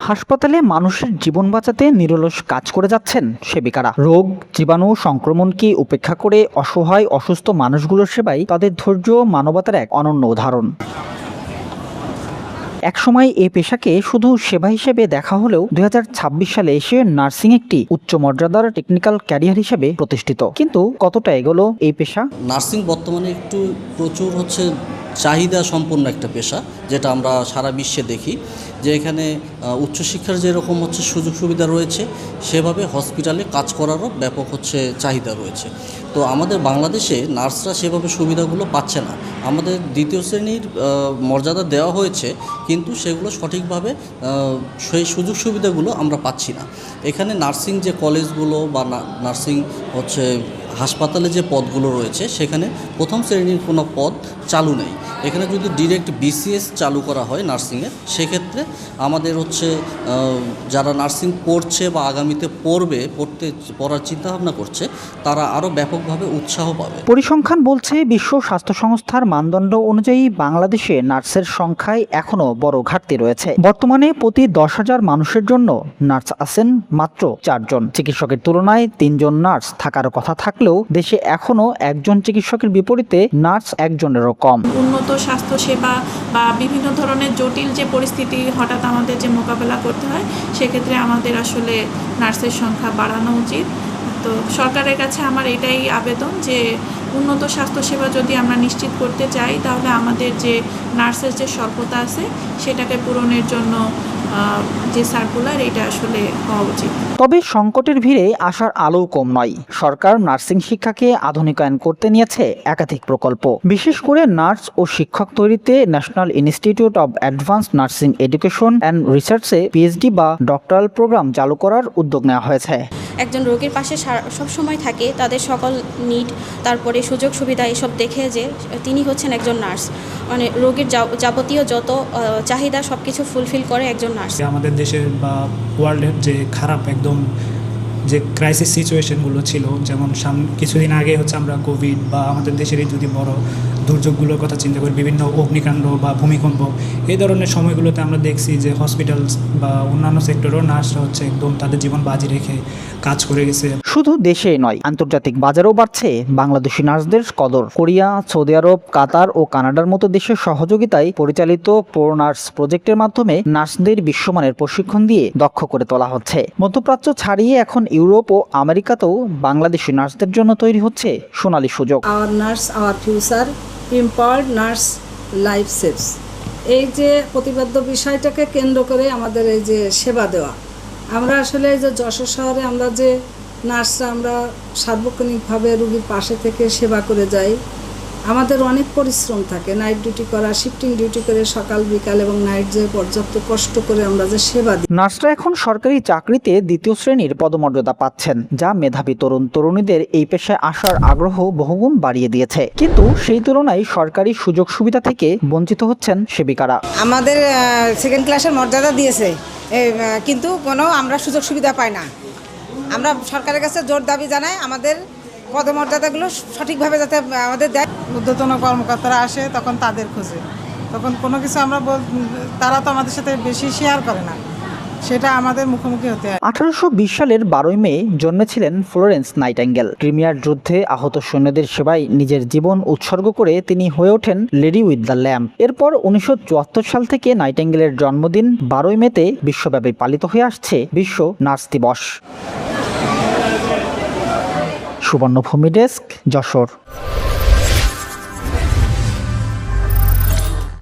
হাসপাতালে মানুষের জীবন বাঁচাতে নিরলস কাজ করে যাচ্ছেন সেবিকারা। রোগ, জীবাণু, সংক্রমণকে উপেক্ষা করে অসহায় অসুস্থ মানুষগুলোর সেবায় তাদের ধৈর্য মানবতার এক অনন্য উদাহরণ। একসময় এই পেশাকে শুধু সেবা হিসেবে দেখা হলেও 2026 সালে এসে নার্সিং একটি উচ্চ মর্যাদার টেকনিক্যাল ক্যারিয়ার হিসেবে প্রতিষ্ঠিত। কিন্তু কতটা এগোলো এই পেশা? নার্সিং বর্তমানে একটু প্রচুর চাহিদা সম্পন্ন একটা পেশা, যেটা আমরা সারা বিশ্বে দেখি যে এখানে উচ্চশিক্ষার যেরকম সুযোগ সুবিধা রয়েছে, সেভাবে হসপিটালে কাজ করারও ব্যাপক চাহিদা রয়েছে। তো আমাদের বাংলাদেশে নার্সরা সেভাবে সুবিধাগুলো পাচ্ছে না। আমাদের দ্বিতীয় শ্রেণীর মর্যাদা দেওয়া হয়েছে, কিন্তু সেগুলো সঠিকভাবে সেই সুযোগ সুবিধাগুলো আমরা পাচ্ছি না। এখানে নার্সিং যে কলেজগুলো বা নার্সিং হাসপাতালে যে পদগুলো রয়েছে, সেখানে প্রথম শ্রেণীর কোনো পদ চালু নেই। এখানে যদি ডিরেক্ট বিসিএস চালু করা হয় নার্সিংয়ের, সেক্ষেত্রে আমাদের যারা নার্সিং পড়ছে বা আগামীতে পড়ার চিন্তাভাবনা করছে, তারা আরও ব্যাপকভাবে উৎসাহ পাবে। পরিসংখ্যান বলছে, বিশ্ব স্বাস্থ্য সংস্থার মানদণ্ড অনুযায়ী বাংলাদেশে নার্সের সংখ্যায় এখনও বড় ঘাটতি রয়েছে। বর্তমানে প্রতি 10,000 মানুষের জন্য নার্স আছেন মাত্র 4 জন। চিকিৎসকের তুলনায় 3 জন নার্স থাকার কথা থাকলেও দেশে এখনও একজন চিকিৎসকের বিপরীতে নার্স একজনেরও কম। উন্নত স্বাস্থ্যসেবা বা বিভিন্ন ধরনের জটিল যে পরিস্থিতি হঠাৎ আমাদের যে মোকাবেলা করতে হয়, সেক্ষেত্রে আমাদের আসলে নার্সের সংখ্যা বাড়ানো উচিত। তো সরকারের কাছে আমার এটাই আবেদন যে উন্নত স্বাস্থ্যসেবা যদি আমরা নিশ্চিত করতে চাই, তাহলে আমাদের যে নার্সের যে স্বল্পতা আছে, সেটাকে পূরণের জন্য যে সার্কুলার, এটা আসলে হওয়া উচিত। তবে সংকটের ভিড়ে আসার আলো কম নয়। সরকার নার্সিং শিক্ষাকে আধুনিকায়ন করতে নিয়েছে একাধিক প্রকল্প। বিশেষ করে নার্স ও শিক্ষক তৈরিতে National Institute of Advanced Nursing Education and রিসার্চে পিএইচডি বা ডক্টরাল প্রোগ্রাম চালু করার উদ্যোগ নেওয়া হয়েছে। একজন রোগীর পাশে সবসময় থাকে, তাদের সকল নিড, তারপরে সুযোগ সুবিধা এসব দেখে যে তিনি হচ্ছেন একজন নার্স। মানে রোগীর যাবতীয় যত চাহিদা সব কিছু ফুলফিল করে একজন নার্স। আমাদের দেশের বা ওয়ার্ল্ডের যে খারাপ একদম যে ক্রাইসিস সিচুয়েশনগুলো ছিল, যেমন কিছুদিন আগে আমরা কোভিড বা আমাদের দেশের এই যদি বড় দুর্যোগগুলোর কথা চিন্তা করি, বিভিন্ন অগ্নিকাণ্ড বা ভূমিকম্প, এই ধরনের সময়গুলোতে আমরা দেখছি যে হসপিটাল বা অন্যান্য সেক্টরেও নার্সরা একদম তাদের জীবন বাজি রেখে কাজ করে গেছে। শুধু দেশেই নয়, আন্তর্জাতিক বাজারেও বাড়ছে বাংলাদেশি নার্সদের কদর। কোরিয়া, সৌদি আরব, কাতার ও কানাডার মতো দেশের সহযোগিতায় পরিচালিত প্রো নার্স প্রজেক্টের মাধ্যমে নার্সদের বিশ্বমানের প্রশিক্ষণ দিয়ে দক্ষ করে তোলা হচ্ছে। মধ্যপ্রাচ্য ছাড়িয়ে এখন ইউরোপ ও আমেরিকাতেও বাংলাদেশি নার্সদের জন্য তৈরি হচ্ছে সোনালী সুযোগ। Our nurse our future, empowered nurse life saves, এই যে প্রতিপাদ্য বিষয়টাকে কেন্দ্র করে আমাদের এই যে সেবা দেওয়া, আমরা আসলে এই যে যশোর শহরে আমরা যে নার্সরা আমরা সার্বক্ষণিকভাবে রোগীর পাশে থেকে সেবা করে যাই, আমাদের অনেক পরিশ্রম থাকে, নাইট ডিউটি করা, শিফটিং ডিউটি করে সকাল বিকাল এবং নাইট যে পর্যাপ্ত কষ্ট করে আমরা যে সেবা দিই। নার্সরা এখন সরকারি চাকরিতে 2য় শ্রেণীর পদমর্যাদা পাচ্ছেন, যা মেধাবী তরুণ তরুণীদের এই পেশায় আসার আগ্রহ বহুগুণ বাড়িয়ে দিয়েছে। কিন্তু সেই তুলনায় সরকারি সুযোগ সুবিধা থেকে বঞ্চিত হচ্ছেন সেবিকারা। আমাদের সেকেন্ড ক্লাসের মর্যাদা দিয়েছে, কিন্তু কোনো আমরা সুযোগ সুবিধা পাই না। আমরা সরকারের কাছে জোর দাবি জানাই আমাদের পদমর্যাদাগুলো সঠিকভাবে যাতে আমাদের দেয়। ঊর্ধ্বতন কর্মকর্তারা আসে, তখন তাদের খোঁজে, তখন কোনো কিছু তারা তো আমাদের সাথে বেশি শেয়ার করে না, সেটা আমাদের মুখোমুখি হতে হয়। 1820 সালের 12 মে জন্মেছিলেন ফ্লোরেন্স নাইটিঙ্গেল। ক্রিমিয়ার যুদ্ধে আহত সৈন্যদের সেবায় নিজের জীবন উৎসর্গ করে তিনি হয়ে ওঠেন লেডি উইথ দ্য ল্যাম্প। এরপর 1974 সাল থেকে নাইটিঙ্গেলের জন্মদিন 12 মেতে বিশ্বব্যাপী পালিত হয়ে আসছে বিশ্ব নার্স দিবস। সুবর্ণভূমি ডেস্ক, যশোর।